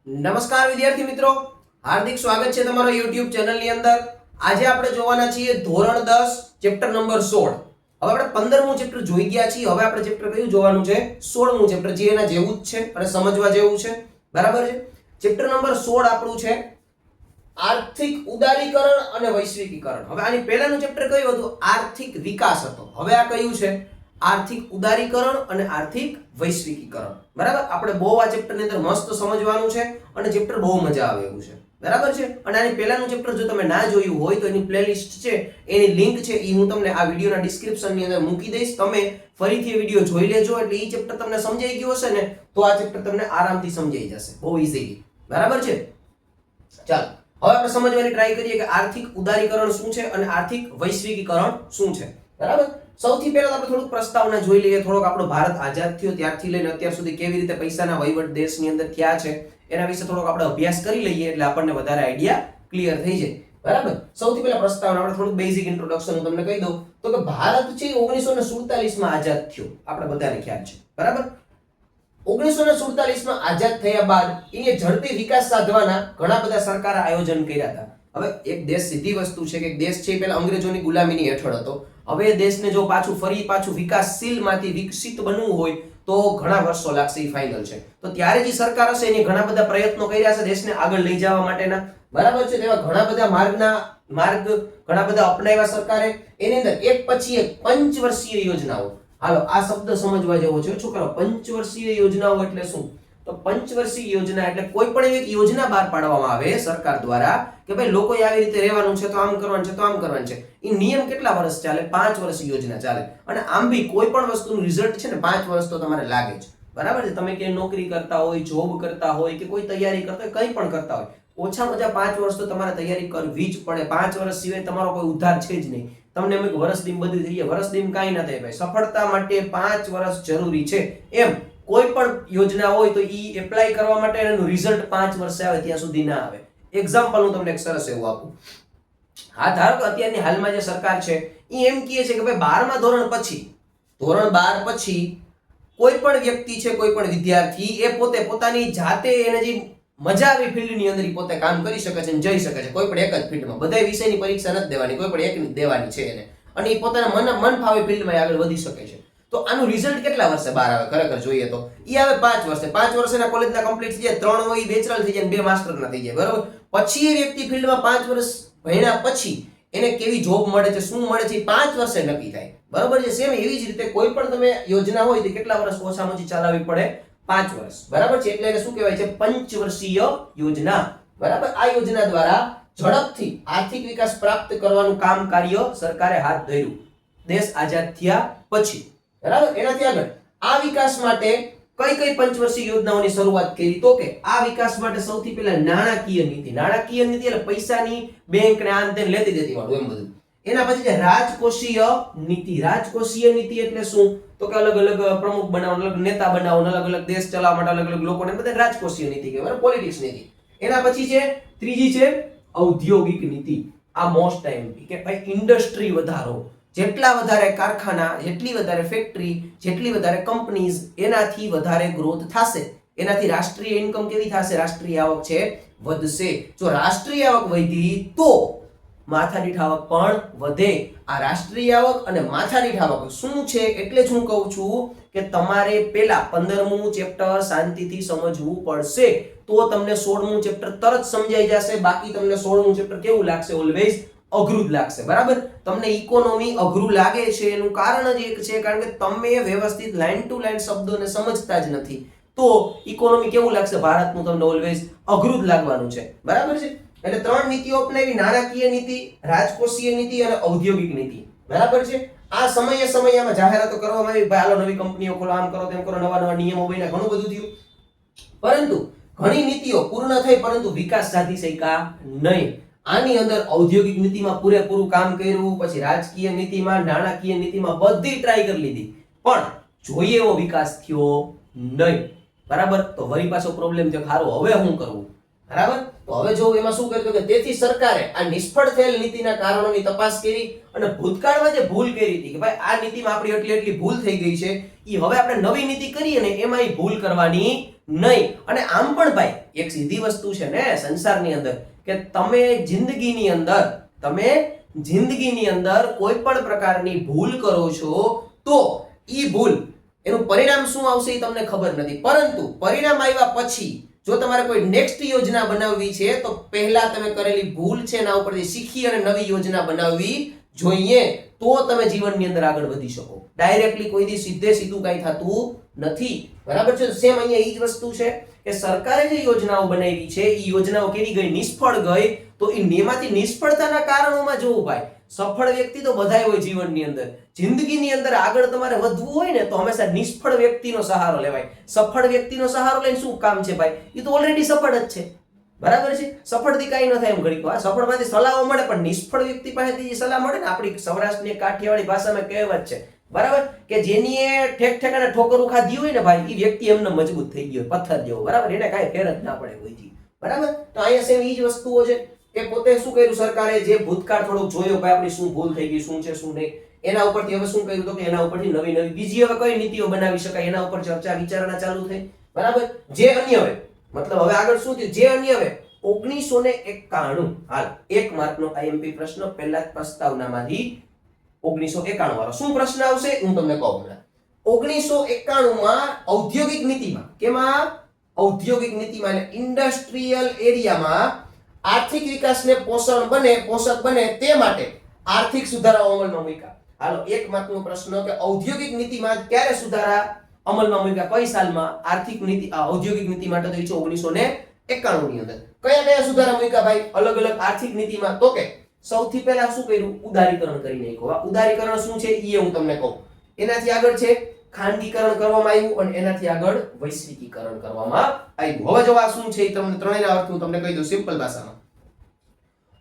નમસ્કાર વિદ્યાર્થી મિત્રો, હાર્દિક સ્વાગત છે તમારો YouTube ચેનલ ની અંદર. આજે આપણે જોવાના છીએ ધોરણ 10 ચેપ્ટર નંબર 16. હવે આપણે 15મું ચેપ્ટર જોઈ ગયા છીએ. હવે આપણે ચેપ્ટર કયું જોવાનું છે? 16મું ચેપ્ટર, જે એના જેવું જ છે અને સમજવા જેવું છે. બરાબર છે? ચેપ્ટર નંબર 16 આપણું છે આર્થિક ઉદારીકરણ અને વૈશ્વિકીકરણ. હવે આની પહેલાનું ચેપ્ટર કયું હતું? આર્થિક વિકાસ હતો. હવે આ કયું છે? આર્થિક ઉદારીકરણ અને આર્થિક વૈશ્વિકીકરણ. બરાબર? આપણે બહુ આ ચેપ્ટરની અંદર મસ્ત સમજવાનું છે અને ચેપ્ટર બહુ મજા આવે એવું છે. બરાબર છે? અને આની પહેલાનું ચેપ્ટર જો તમે ના જોયું હોય તો એની પ્લેલિસ્ટ છે, એની લિંક છે, એ હું તમને આ વિડિયોના ડિસ્ક્રિપ્શનની અંદર મૂકી દઈશ. તમે ફરીથી એ વિડિયો જોઈ લેજો એટલે એ ચેપ્ટર તમને સમજાઈ ગયું હશે ને તો આ ચેપ્ટર તમને આરામથી સમજાઈ જશે, બહુ ઈઝીલી. બરાબર છે? ચાલો હવે આપણે સમજવાની ટ્રાય કરીએ કે આર્થિક ઉદારીકરણ શું છે અને આર્થિક વૈશ્વિકીકરણ શું છે. બરાબર? સૌથી પહેલા આપણે થોડુંક પ્રસ્તાવના જોઈ લઈએ. થોડોક આપણો ભારત આઝાદ થયો ત્યારથી લઈને અત્યાર સુધી કેવી રીતે પૈસાના વહીવટ દેશની અંદર થયા છે એના વિશે થોડોક આપણે અભ્યાસ કરી લઈએ એટલે આપણને વધારે આઈડિયા ક્લિયર થઈ જાય. બરાબર? સૌથી પહેલા પ્રસ્તાવના આપણે થોડુંક બેઝિક ઇન્ટ્રોડક્શન હું તમને કહી દઉં તો કે ભારત છે 1947 માં આઝાદ થયો, આપણે બધાને ખ્યાલ છે. બરાબર? 1947 માં આઝાદ થયા બાદ એને ઝડપી વિકાસ સાધવાના ઘણા બધા સરકારે આયોજન કર્યા હતા. હવે એક દેશ સીધી વસ્તુ છે કે એક દેશ છે પહેલા અંગ્રેજોની ગુલામીની હેઠળ હતો. હવે દેશને જો પાછું વિકાસશીલ માંથી વિકસિત બનવું હોય તો ઘણા વર્ષો લાગશે, એ ફાઇનલ છે. તો ત્યારે જે સરકાર હશે એને ઘણા બધા પ્રયત્નો કર્યા છે દેશને આગળ લઈ જવા માટેના. બરાબર છે? તેવા ઘણા બધા માર્ગ ઘણા બધા અપનાવ્યા સરકારે. એની અંદર એક પછી એક પંચવર્ષીય યોજનાઓ. હાલો આ શબ્દ સમજવા જેવો છે છોકરાઓ. પંચવર્ષીય યોજનાઓ એટલે શું? તો પંચવર્ષીય યોજના એટલે કોઈ પણ એક યોજના બહાર પાડવામાં આવે સરકાર દ્વારા કે ભાઈ લોકોએ આવી રીતે રહેવાનું છે, તો આમ કરવાનું છે, તો આમ કરવાનું છે. એ નિયમ કેટલા વર્ષ ચાલે? 5 વર્ષ યોજના ચાલે. અને આમ બી કોઈ પણ વસ્તુનું રિઝલ્ટ છે ને 5 વર્ષ તો તમારે લાગે જ. બરાબર છે? તમે કે નોકરી કરતા હોય, જોબ કરતા હોય કે કોઈ તૈયારી કરતા હોય, કંઈ પણ કરતા હોય, ઓછામાં ઓછા 5 વર્ષ તો તમારે તૈયારી કરવી જ પડે. 5 વર્ષ સિવાય તમારો કોઈ ઉદ્ધાર છે જ નહીં. તમને એમ વર્ષ દીમ બધી થઈ જાય, વર્ષ દીમ કાંઈ ના થાય ભાઈ. સફળતા માટે 5 વર્ષ જરૂરી છે. એમ કોઈ પણ યોજના હોય તો ઈ એપ્લાય કરવા માટે એનું રિઝલ્ટ 5 વર્ષે આવે, ત્યાં સુધી ના આવે. એક્ઝામ્પલ હું તમને એક સરસ એવું આપું. હા, ધારો કે અત્યારની હાલમાં જે સરકાર છે ઈ એમ કહે છે કે ભાઈ 12મા ધોરણ પછી કોઈ પણ વ્યક્તિ છે, કોઈ પણ વિદ્યાર્થી એ પોતે પોતાની જાતે એને જે મજા આવી ફિલ્ડની અંદર પોતે કામ કરી શકે છે અને જઈ શકે છે. કોઈ પણ એક જ ફિલ્ડમાં, બધા વિષયની પરીક્ષા નથી દેવાની, કોઈ પણ એકની દેવાની છે એને, અને એ પોતાના મન ફાવે ફિલ્ડમાં આગળ વધી શકે છે. તો આનું રિઝલ્ટ કેટલા વર્ષે બહાર આવે? ખરેખર જોઈએ તો ઈ આવે 5 વર્ષે. 5 વર્ષના કોલેજના કમ્પ્લીટ થઈ જાય, 3 હોય બેચરલ થઈ જાય, 2 માસ્ટરના થઈ જાય. બરોબર? પછી એ વ્યક્તિ ફિલ્ડમાં 5 વર્ષ ભણ્યા પછી એને કેવી જોબ મળે છે, શું મળે છે, 5 વર્ષે નક્કી થાય. બરોબર છે? સેમ એવી જ રીતે કોઈ પણ તમે યોજના હોય તો કેટલા વર્ષ ઓછામાં ઓછી ચલાવવી પડે? 5 વર્ષ. બરાબર છે? એટલે એને શું કહેવાય છે? પંચવર્ષીય યોજના. બરાબર? આ યોજના દ્વારા ઝડપથી આર્થિક વિકાસ પ્રાપ્ત કરવાનું કાર્ય સરકારે હાથ ધર્યું દેશ આઝાદ થયા પછી. બરાબર? એનાથી આગળ આ વિકાસ માટે કઈ પંચવર્ષીય યોજનાઓની શરૂઆત કરી? તો કે આ વિકાસ માટે સૌથી પહેલા નાણાકીય નીતિ એટલે પૈસાની બેંક ને આન તેન લેતી દેતી વાળું એમ બધું. એના પછી છે રાજકોષીય નીતિ એટલે શું? તો કે અલગ અલગ પ્રમુખ બનાવવાનું, અલગ નેતા બનાવવાનું, અલગ અલગ દેશ ચલાવવા માટે અલગ અલગ લોકોને બધા રાજકોષીય નીતિ કહેવાય, પોલિટિક્સ નીતિ. એના પછી છે ત્રીજી છે ઔદ્યોગિક નીતિ. આ મોસ્ટ ટાઈમ કે ભાઈ ઇન્ડસ્ટ્રી વધારો. જેટલા વધારે કારખાના, જેટલી વધારે ફેક્ટરી, જેટલી વધારે કંપનીઝ, એનાથી વધારે ગ્રોથ થશે. એનાથી રાષ્ટ્રીય ઇન્કમ કેવી થશે? રાષ્ટ્રીય આવક છે વધશે. જો રાષ્ટ્રીય આવક વધી તો માથાદીઠ આવક પણ વધે. આ રાષ્ટ્રીય આવક અને માથાદીઠ આવક શું છે એટલે જ હું કહું છું કે તમારે પહેલા 15મું ચેપ્ટર શાંતિથી સમજવું પડશે, તો તમને 16મું ચેપ્ટર તરત સમજાઈ જશે. બાકી તમને 16મું ચેપ્ટર કેવું લાગશે? ઓલવેઝ અઘરું જ લાગશે. બરાબર? તમને ઇકોનોમી અઘરું લાગે છે એનું કારણ જ એક છે, કારણ કે તમે વ્યવસ્થિત લાઈન ટુ લાઈન શબ્દોને સમજતા જ નથી. તો ઇકોનોમી કેવું લાગશે? ભારતનું તમને ઓલવેઝ અઘરું જ લાગવાનું છે. બરાબર છે? એટલે 3 નીતિઓ અપનાવી: નાણાકીય નીતિ, રાજકોષીય નીતિ અને ઔદ્યોગિક નીતિ. બરાબર છે? આ સમયે આમાં જાહેરાતો કરવામાં આવી, ભાઈ હાલો નવી કંપનીઓ ખોલો, આમ કરો, તેમ કરો, નવા નિયમો બન્યા, ઘણું બધું થયું. પરંતુ ઘણી નીતિઓ પૂર્ણ થઈ પરંતુ વિકાસ સાધી શક્યા નહીં. આની અંદર ઔદ્યોગિક નીતિમાં પૂરેપૂરું કામ કર્યું, પછી રાજકીય નીતિમાં, નાણાકીય નીતિમાં બધી ટ્રાય કરી લીધી, પણ જોઈએ એવો વિકાસ થયો નહીં. બરાબર? તો વળી પાછો પ્રોબ્લેમ થયો, હારું હવે શું કરવું? બરાબર? તો હવે જો એમાં શું કર્યું કે તેથી સરકારે આ નિષ્ફળ થયેલ નીતિના કારણોની તપાસ કરી અને ભૂતકાળમાં જે ભૂલ કરી હતી કે ભાઈ આ નીતિમાં આપણી એટલી ભૂલ થઈ ગઈ છે, એ હવે આપણે નવી નીતિ કરીએ ને એમાં એ ભૂલ કરવાની નહીં. અને આમ પણ ભાઈ એક સીધી વસ્તુ છે ને સંસારની અંદર કે તમે જિંદગીની અંદર કોઈ પણ પ્રકારની ભૂલ કરો છો તો ઈ ભૂલ એનું પરિણામ શું આવશે એ તમને ખબર નથી, પરંતુ પરિણામ આવ્યા પછી જો તમારે કોઈ નેક્સ્ટ યોજના બનાવવી છે તો પહેલા તમે કરેલી ભૂલ છે એના ઉપરથી શીખી અને નવી યોજના બનાવવી જોઈએ, તો તમે જીવનની અંદર આગળ વધી શકો. ડાયરેક્ટલી કોઈ દી સીધું કઈ થતું નથી. બરાબર છે. સેમ અહીંયા એ જ વસ્તુ છે કે સરકારે જે યોજનાઓ બનાવી છે એ યોજનાઓ કેવી ગઈ, નિષ્ફળ ગઈ, તો એમાંથી નિષ્ફળતાના કારણોમાં જોવું ભાઈ. સફળ વ્યક્તિ તો બધાય હોય જીવનની અંદર. જિંદગીની અંદર આગળ તમારે વધવું હોય ને તો હંમેશા નિષ્ફળ વ્યક્તિનો સહારો લેવાય. સફળ વ્યક્તિનો સહારો લઈને શું કામ છે ભાઈ? એ તો ઓલરેડી સફળ જ છે. બરાબર છે. સફળથી કઈ ન થાય એમ ઘડીક વાર. સફળમાંથી સલાહો મળે પણ નિષ્ફળ વ્યક્તિ પાસેથી જે સલાહ મળે ને, આપણી સૌરાષ્ટ્રની કાઠિયાવાડી ભાષામાં કહેવત છે બરાબર, કે જેની એ ઠેક ઠેકાણે ઠોકરું ખાધી હોય ને ભાઈ, એ વ્યક્તિ એમને મજબૂત થઈ ગયો પથ્થર જેવો. બરાબર, એને કાંઈ ફેર જ ના પડે કોઈથી. બરાબર. તો અહીંયા સેમ એ જ વસ્તુઓ છે કે પોતે શું કર્યું સરકારે, જે ભૂતકાળ થોડોક જોયો ભાઈ આપણી શું ભૂલ થઈ ગઈ, શું છે શું નહીં, એના ઉપરથી હવે શું કર્યું તો કે એના ઉપરથી નવી બીજી હવે કઈ નીતિઓ બનાવી શકાય એના ઉપર ચર્ચા વિચારણા ચાલુ થઈ. બરાબર. જે અન્ય હવે મતલબ હવે આગળ શું થયું, જે અન્ય હવે 1991, હાલ 1 માર્કનો આઈએમપી પ્રશ્ન પહેલા જ પ્રસ્તાવનામાંથી 1991 વાળો શું પ્રશ્ન આવશે હું તમને કહું હમણાં. 1991 માં ઔદ્યોગિક નીતિમાં, કેમાં ઔદ્યોગિક નીતિમાં એટલે ઇન્ડસ્ટ્રીયલ એરિયામાં આર્થિક વિકાસને પોષક બને તે માટે આર્થિક સુધારાઓ અમલમાં મૂક્યા. હાલો 1 માર્કનો પ્રશ્ન કે ઔદ્યોગિક નીતિમાં ક્યારે સુધારા અમલમાં મૂક્યા, કઈ સાલમાં? આર્થિક નીતિ ઔદ્યોગિક નીતિ માટે તો 1991 ની અંદર કયા સુધારા મૂક્યા ભાઈ અલગ અલગ આર્થિક નીતિમાં? તો કે સૌથી પહેલા શું કર્યું, ઉદારીકરણ કરી નાખ્યું. આ ઉદારીકરણ શું છે એ હું તમને કહું. એનાથી આગળ છે ખાનગીકરણ કરવામાં આવ્યું અને એનાથી આગળ વૈશ્વિકીકરણ કરવામાં આવ્યું. હવે જો આ શું છે એ તમને ત્રણેયના અર્થ હું તમને કહી દઉં સિમ્પલ ભાષામાં.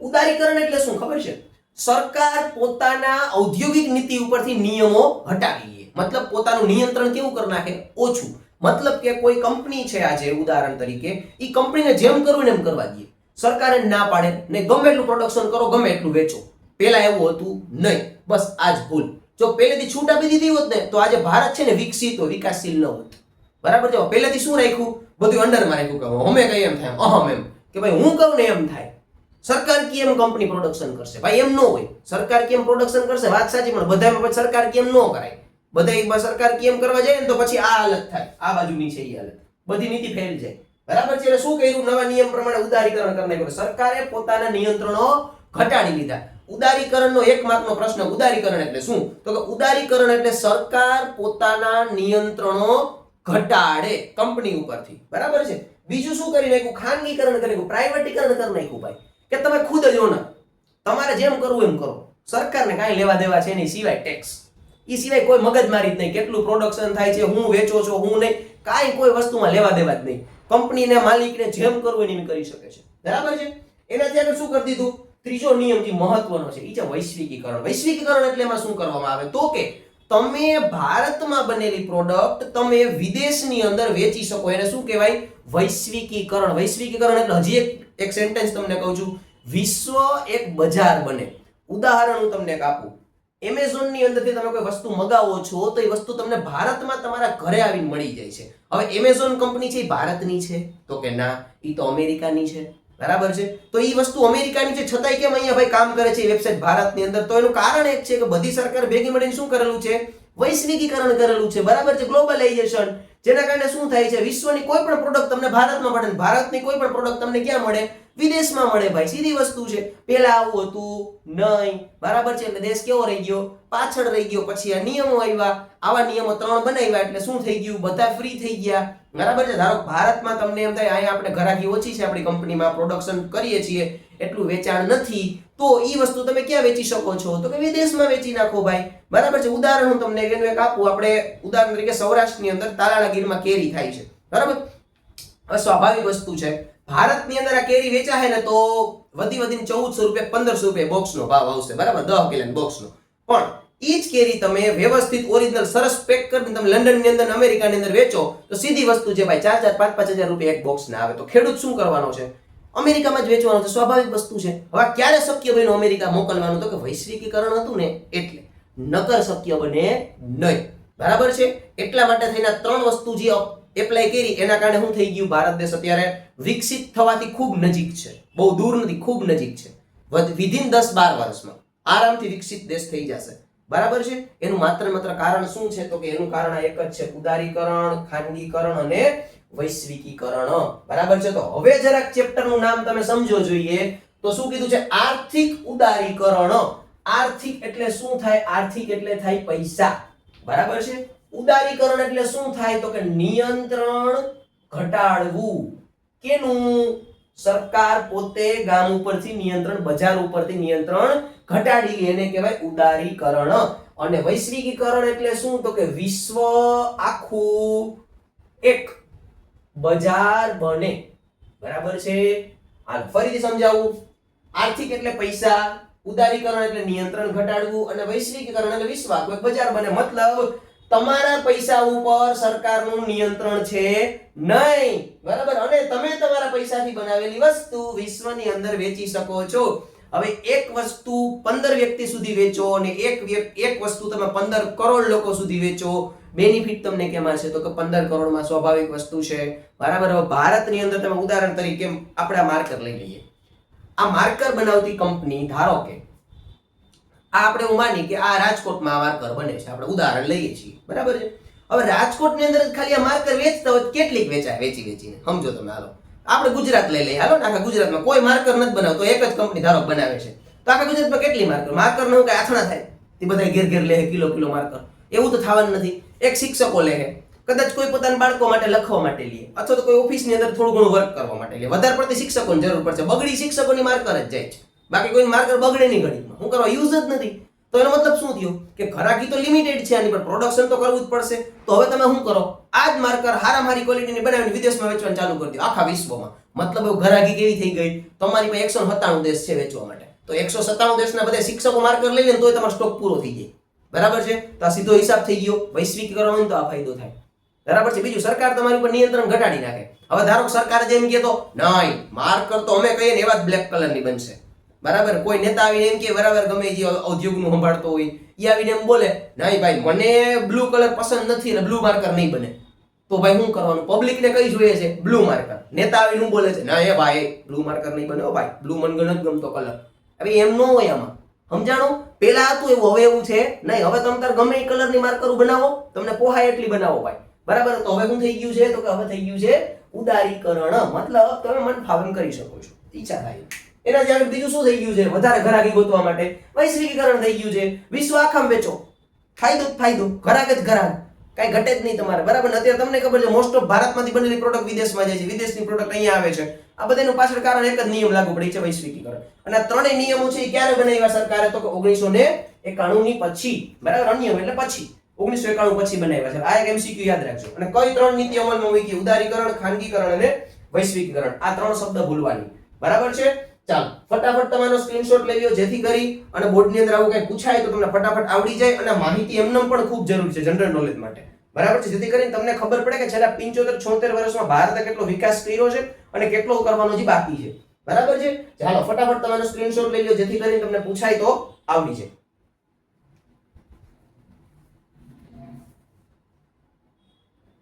ઉદારીકરણ એટલે શું ખબર છે? સરકાર પોતાના ઔદ્યોગિક નીતિ ઉપરથી નિયમો હટાવી લે, મતલબ પોતાનું નિયંત્રણ કેવું કરી નાખે, ઓછું. મતલબ કે કોઈ કંપની છે આજે ઉદાહરણ તરીકે, એ કંપનીને જેમ કરવું ને એમ કરવા દે. સરકારે ના પાડે ને ગમે એટલું પ્રોડક્શન કરો, ગમે એટલું વેચો. પેલા એવું હતું નહીં. બસ આજ ભૂલ. જો પહેલેથી છૂટ આપી દીધી હોત ને તો આજે ભારત છે ને વિકસિત હોય, વિકાસશીલ ન હોત. બરાબર છે. પહેલેથી શું રાખ્યું, બધું અંડરમાં રાખ્યું કે અમે કઈ એમ થાય અહમ એમ કે ભાઈ હું કહું ને એમ થાય. સરકાર કેમ કંપની પ્રોડક્શન કરશે ભાઈ, એમ ન હોય. સરકાર કેમ પ્રોડક્શન કરશે વાત સાચી, પણ બધામાં પછી સરકાર કેમ ન કરાય. બધા સરકાર કેમ કરવા જાય ને તો પછી આ હાલત થાય, આ બાજુની છે એ હાલત, બધી નીતિ ફેલ જાય. બરાબર છે. એટલે શું કર્યું, નવા નિયમ પ્રમાણે ઉદારીકરણ કરી નાખ્યું. સરકારે પોતાના નિયંત્રણો ઘટાડી લીધા. ઉદારીકરણનો 1 માર્કનો પ્રશ્ન, ઉદારીકરણ એટલે શું? તો કે ઉદારીકરણ એટલે સરકાર પોતાના નિયંત્રણો ઘટાડે કંપની ઉપરથી. બરાબર છે. બીજું શું કરી નાખ્યું, ખાનગીકરણ કરી નાખ્યું, પ્રાઇવેટીકરણ કરી નાખ્યું ભાઈ, કે તમે ખુદ જ ઓનર, તમારે જેમ કરવું એમ કરો. સરકારને કાંઈ લેવા દેવા છે નહીં, સિવાય ટેક્સ. એ સિવાય કોઈ મગજમારી જ નહીં, કેટલું પ્રોડક્શન થાય છે, હું વેચો છો હું નહીં, કાંઈ કોઈ વસ્તુમાં લેવા દેવા જ નહીં. કંપનીને માલિકને જેમ કરવું એમ કરી શકે છે. બરાબર છે. એનાથી આગળ શું કરી દીધું, ત્રીજો નિયમ જે મહત્વનો છે એ છે વૈશ્વિકીકરણ. વૈશ્વિકીકરણ એટલે એમાં શું કરવામાં આવે તો કે તમે ભારતમાં બનેલી પ્રોડક્ટ તમે વિદેશની અંદર વેચી શકો, એને શું કહેવાય, વૈશ્વિકીકરણ. વૈશ્વિકીકરણ એટલે હજી એક સેન્ટેન્સ તમને કહું છું, વિશ્વ એક બજાર બને. ઉદાહરણ હું તમને આપું, એમેઝોન ની અંદરથી તમે કોઈ વસ્તુ મગાવો છો તો એ વસ્તુ તમને ભારતમાં તમારા ઘરે આવીને મળી જાય છે. હવે એમેઝોન કંપની છે એ ભારતની છે તો કે ના, એ તો અમેરિકાની છે. બરાબર છે. તો એ વસ્તુ અમેરિકાની છે છતાંય કેમ અહીંયા ભાઈ કામ કરે છે એ વેબસાઇટ ભારતની અંદર? તો એનું કારણ એક છે કે બધી સરકાર ભેગી મળીને શું કરેલું છે, વૈશ્વિકીકરણ કરેલું છે. બરાબર છે. ગ્લોબલાઇઝેશન, જેના કારણે શું થાય છે, વિશ્વની કોઈ પણ પ્રોડક્ટ તમને ભારતમાં મળે, ભારતની કોઈ પણ પ્રોડક્ટ તમને ક્યાં મળે, વિદેશમાં મળે ભાઈ. સીધી વસ્તુ છે. પહેલા આવું હતું નહીં. બરાબર છે. એટલે દેશ કેવો રહી ગયો, પાછળ રહી ગયો. પછી આ નિયમો આવ્યા, આવા નિયમો 3 બનાવ્યા એટલે શું થઈ ગયું, બધા ફ્રી થઈ ગયા. બરાબર છે. ધારો ભારતમાં તમને એમ થાય અહીંયા આપણે ઘરાકી ઓછી છે, આપણી કંપનીમાં પ્રોડક્શન કરીએ છીએ, એટલું વેચાણ નથી, તો એ વસ્તુ તમે ક્યાં વેચી શકો છો, તો કે વિદેશમાં વેચી નાખો ભાઈ. બરાબર છે. ઉદાહરણ હું તમને એનું એક આપું. આપણે ઉદાહરણ તરીકે સૌરાષ્ટ્રની અંદર તાલાળા ગીરમાં કેરી થાય છે. બરાબર. સ્વાભાવિક વસ્તુ છે, ભારતની અંદર આ કેરી વેચાય ને તો વધીને 1400 રૂપિયા 1500 રૂપિયા બોક્સનો ભાવ આવશે. બરાબર, 10 કિલોના બોક્સનો. પણ ઈ જ કેરી તમે વ્યવસ્થિત ઓરિજિનલ સરસ પેક કરીને તમે લંડનની અંદર અમેરિકાની અંદર વેચો તો સીધી વસ્તુ છે ભાઈ 4,000 5,000 રૂપિયા એક બોક્સના આવે. તો ખેડૂત શું કરવાનો છે, અમેરિકામાં જ વેચવાનો છે. સ્વાભાવિક વસ્તુ છે. હવે ક્યારે શક્ય બન્યું અમેરિકા મોકલવાનું, તો કે વૈશ્વિકીકરણ હતું ને એટલે, નકર શક્ય બને નહીં. બરાબર છે. એટલા માટે થઈને 3 વસ્તુ જે એપ્લાય કરી એના કારણે શું થઈ ગયું, ભારત દેશ અત્યારે વિકસિત થવાથી ખૂબ નજીક છે, બહુ દૂર નથી, ખૂબ નજીક છે. વિધિન 10-12 વર્ષમાં આરામથી વિકસિત દેશ થઈ જશે. બરાબર છે. એનું માત્ર કારણ શું છે તો કે એનું કારણ એક જ છે, ઉદારીકરણ, ખાનગીકરણ અને વૈશ્વિકીકરણ. બરાબર છે. તો હવે જરાક ચેપ્ટર નું નામ તમે સમજો જોઈએ તો શું કીધું છે, આર્થિક ઉદારીકરણ. આર્થિક એટલે શું થાય, આર્થિક એટલે થાય પૈસા. બરાબર છે. ઉદારીકરણ એટલે શું થાય તો કે નિયંત્રણ ઘટાડવું. કેનું? સરકાર પોતે ગામ ઉપરથી નિયંત્રણ, બજાર ઉપરથી નિયંત્રણ ઘટાડી લે, એને કહેવાય ઉદારીકરણ. અને વૈશ્વિકીકરણ એટલે શું તો કે વિશ્વ આખું એક બજાર બને. બરાબર છે. હાલ ફરીથી સમજાવું. આર્થિક એટલે પૈસા, ઉદારીકરણ એટલે નિયંત્રણ ઘટાડવું, અને વૈશ્વિકીકરણ એટલે વિશ્વ આખું એક બજાર બને. મતલબ તમારા પૈસા ઉપર સરકારનું નિયંત્રણ છે નહીં. બરાબર. અને તમે તમારા પૈસાથી બનાવેલી વસ્તુ વિશ્વની અંદર વેચી શકો છો. હવે એક વસ્તુ 15 વ્યક્તિ સુધી વેચો અને એક વસ્તુ તમે 15 કરોડ લોકો સુધી વેચો, બેનિફિટ તમને કેમાં છે તો કે 15 કરોડમાં સ્વાભાવિક વસ્તુ છે. બરાબર. હવે ભારતની અંદર તમે ઉદાહરણ તરીકે આપણે આ માર્કર લઈ લઈએ. આ માર્કર બનાવતી કંપની, ધારો કે આ આપણે એવું માની કે આ રાજકોટમાં આ માર્કર બને છે, આપણે ઉદાહરણ લઈએ છીએ. બરાબર છે. હવે રાજકોટની અંદર ખાલી આ માર્કર વેચતા હોય કેટલીક વેચાય વેચીને, સમજો તમે. હાલો આપણે ગુજરાત લઈ લઈએ. હાલો, આખા ગુજરાતમાં કોઈ માર્કર નથી બનાવતો, એક જ કંપની ધારો બનાવે છે, તો આખા ગુજરાતમાં કેટલી માર્કર નું કઈ આથણા થાય, તે બધા ઘેર લે કિલો માર્કર. એવું તો થવાનું નથી. એક શિક્ષકો લે, કદાચ કોઈ પોતાના બાળકો માટે લખવા માટે લે, અથવા તો કોઈ ઓફિસની અંદર થોડું ઘણું વર્ક કરવા માટે લે. વધારે પડતી શિક્ષકોની જરૂર પડશે, બગડી શિક્ષકોની માર્કર જ જાય છે, બાકી કોઈ માર્કર બગડે નહીં ઘડીમાં. શું કરવા? યુઝ જ નથી. તો એનો મતલબ શું થયો કે ઘરાકી તો લિમિટેડ છે, આની પર પ્રોડક્શન તો કરવું જ પડશે. તો હવે તમે શું કરો, આ જ માર્કર હારામારી ક્વોલિટીની બનાવીને વિદેશમાં વેચવાનું ચાલુ કરી દો, આખા વિશ્વમાં. મતલબ ઘરાકી કેવી થઈ ગઈ, તમારી પાસે 197 દેશ છે વેચવા માટે, તો 197 દેશના બધા શિક્ષકો માર્કર લઈ લે તોય તમારો સ્ટોક પૂરો થઈ જાય. બરાબર છે. તો આ સીધો હિસાબ થઈ ગયો. વૈશ્વિકીકરણ હોય તો આ ફાયદો થાય. બરાબર છે. બીજું, સરકાર તમારી ઉપર નિયંત્રણ ઘટાડી નાખે. હવે ધારો કે સરકાર જેમ કહે તો નહીં, માર્કર તો અમે કહીએ ને એવા જ બ્લેક કલરની બનશે. બરાબર. કોઈ નેતા આવીને એમ કે, બરાબર, ગમે જે ઉદ્યોગનું સંભાળતો હોય એ આવીને એમ બોલે, નહીં ભાઈ મને બ્લુ કલર પસંદ નથી અને બ્લુ માર્કર નહીં બને, તો ભાઈ શું કરવાનું? પબ્લિકને કઈ જોઈએ છે? Blue marker. નેતા આવીને બોલે છે, ના એ ભાઈ બ્લુ માર્કર નહીં બને, ભાઈ બ્લુ મને નથી ગમતો કલર. હવે એમ ન હોય આમાં, સમજાણો? પેલા હતું એવું, હવે એવું છે નહીં. હવે તમે તાર ગમે એ કલરની માર્કર બનાવો, તમને પોહાય એટલી બનાવો ભાઈ. બરાબર. તો હવે શું થઈ ગયું છે તો કે હવે થઈ ગયું છે ઉદારીકરણ. મતલબ તમે મન ફાવે કરી શકો છો, ઈચ્છા થાય. એના જેવું બીજું શું થઈ ગયું છે? વધારે ઘરાકી ગોતવા માટે વૈશ્વિકીકરણ થઈ ગયું છે. વિશ્વ આખામાં વેચો, ફાયદો જ ફાયદો, ઘરાક જ ઘરાક, કઈ ઘટે જ નહીં તમારે. બરાબર. અત્યારે તમને ખબર છે મોસ્ટ ઓફ ભારતમાંથી બનેલી પ્રોડક્ટ વિદેશમાં જાય છે, વિદેશની પ્રોડક્ટ અહીંયા આવે છે. આ બધાનું પાછળ કારણ એક જ નિયમ લાગુ પડી છે, વૈશ્વિકીકરણ. અને આ ત્રણેય નિયમો છે એ ક્યારે બનાવ્યા સરકારે તો કે 1991 ની પછી. બરાબર. અનિયમ એટલે પછી 1991 પછી બનાવ્યા છે. આ એક એમસીક્યુ યાદ રાખજો. અને કઈ ત્રણ નીતિ અમલમાં મૂકી? ઉદારીકરણ, ખાનગીકરણ અને વૈશ્વિકીકરણ. આ ત્રણ શબ્દ ભૂલવાની. બરાબર છે. ચાલો ફટાફટ તમારો સ્ક્રીનશોટ લઈ લો, જેથી કરી અને બોર્ડની અંદર આવું કંઈ પૂછાય તો તમને ફટાફટ આવડી જાય. અને માહિતી એમને પણ ખૂબ જરૂરી છે જનરલ નોલેજ માટે. બરાબર છે. જેથી કરીને તમને ખબર પડે કે છેલ્લા 75-76 વર્ષમાં ભારતે કેટલો વિકાસ કર્યો છે અને કેટલો કરવાનો હજી બાકી છે. બરાબર છે. ચાલો ફટાફટ તમારો સ્ક્રીનશોટ લઈ લો, જેથી કરીને તમને પૂછાય તો આવડી જાય.